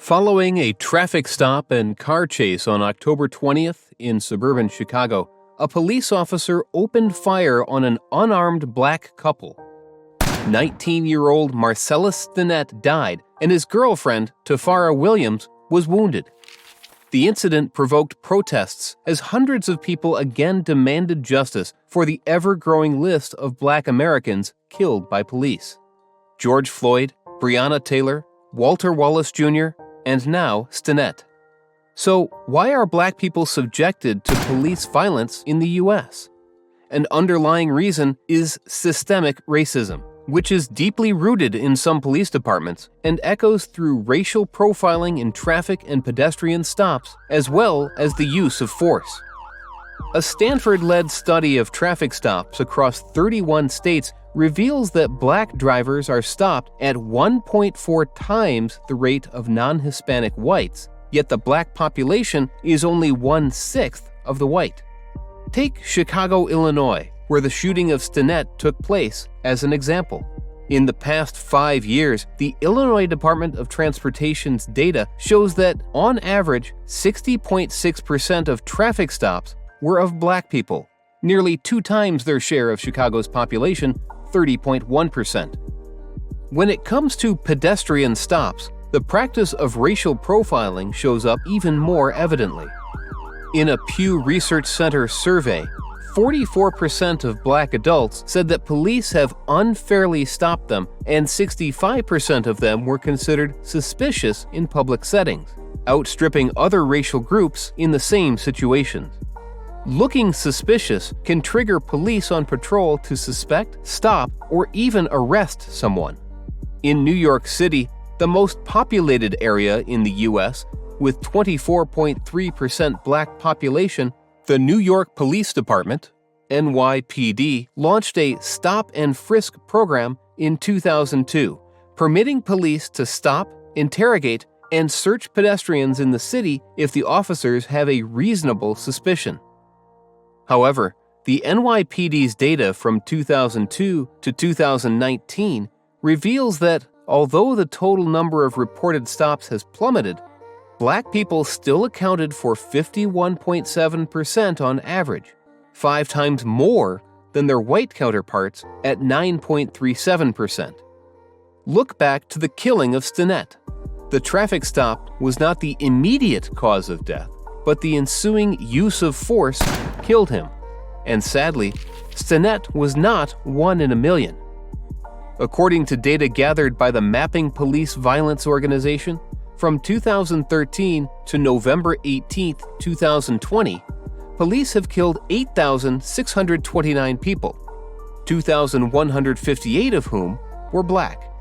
Following a traffic stop and car chase on October 20th in suburban Chicago, a police officer opened fire on an unarmed black couple. 19-year-old Marcellus Stinnett died, and his girlfriend, Tafara Williams, was wounded. The incident provoked protests as hundreds of people again demanded justice for the ever-growing list of black Americans killed by police. George Floyd, Breonna Taylor, Walter Wallace Jr., and now Stinnett. So, why are black people subjected to police violence in the U.S.? An underlying reason is systemic racism, which is deeply rooted in some police departments and echoes through racial profiling in traffic and pedestrian stops, as well as the use of force. A Stanford-led study of traffic stops across 31 states reveals that black drivers are stopped at 1.4 times the rate of non-Hispanic whites, yet the black population is only 1/6 of the white. Take Chicago, Illinois, where the shooting of Stinnett took place, as an example. In the past 5 years, the Illinois Department of Transportation's data shows that, on average, 60.6% of traffic stops were of black people, nearly 2 times their share of Chicago's population, 30.1%. When it comes to pedestrian stops, the practice of racial profiling shows up even more evidently. In a Pew Research Center survey, 44% of black adults said that police have unfairly stopped them, and 65% of them were considered suspicious in public settings, outstripping other racial groups in the same situations. Looking suspicious can trigger police on patrol to suspect, stop, or even arrest someone. In New York City, the most populated area in the U.S., with 24.3% black population, the New York Police Department, NYPD, launched a stop and frisk program in 2002, permitting police to stop, interrogate, and search pedestrians in the city if the officers have a reasonable suspicion. However, the NYPD's data from 2002 to 2019 reveals that, although the total number of reported stops has plummeted, black people still accounted for 51.7% on average, 5 times more than their white counterparts at 9.37%. Look back to the killing of Stinnett. The traffic stop was not the immediate cause of death, but the ensuing use of force killed him. And sadly, Stinnett was not 1 in a million. According to data gathered by the Mapping Police Violence Organization, from 2013 to November 18, 2020, police have killed 8,629 people, 2,158 of whom were black.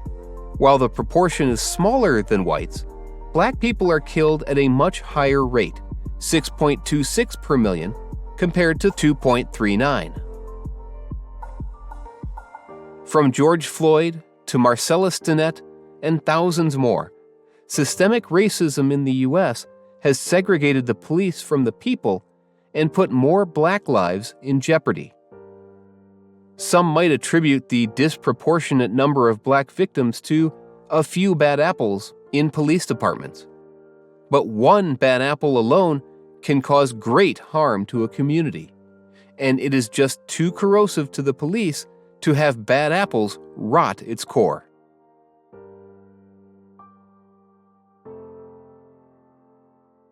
While the proportion is smaller than whites, black people are killed at a much higher rate, 6.26 per million, compared to 2.39. From George Floyd to Marcellus Stinnett and thousands more, systemic racism in the U.S. has segregated the police from the people and put more black lives in jeopardy. Some might attribute the disproportionate number of black victims to a few bad apples in police departments. But one bad apple alone can cause great harm to a community, and it is just too corrosive to the police to have bad apples rot its core.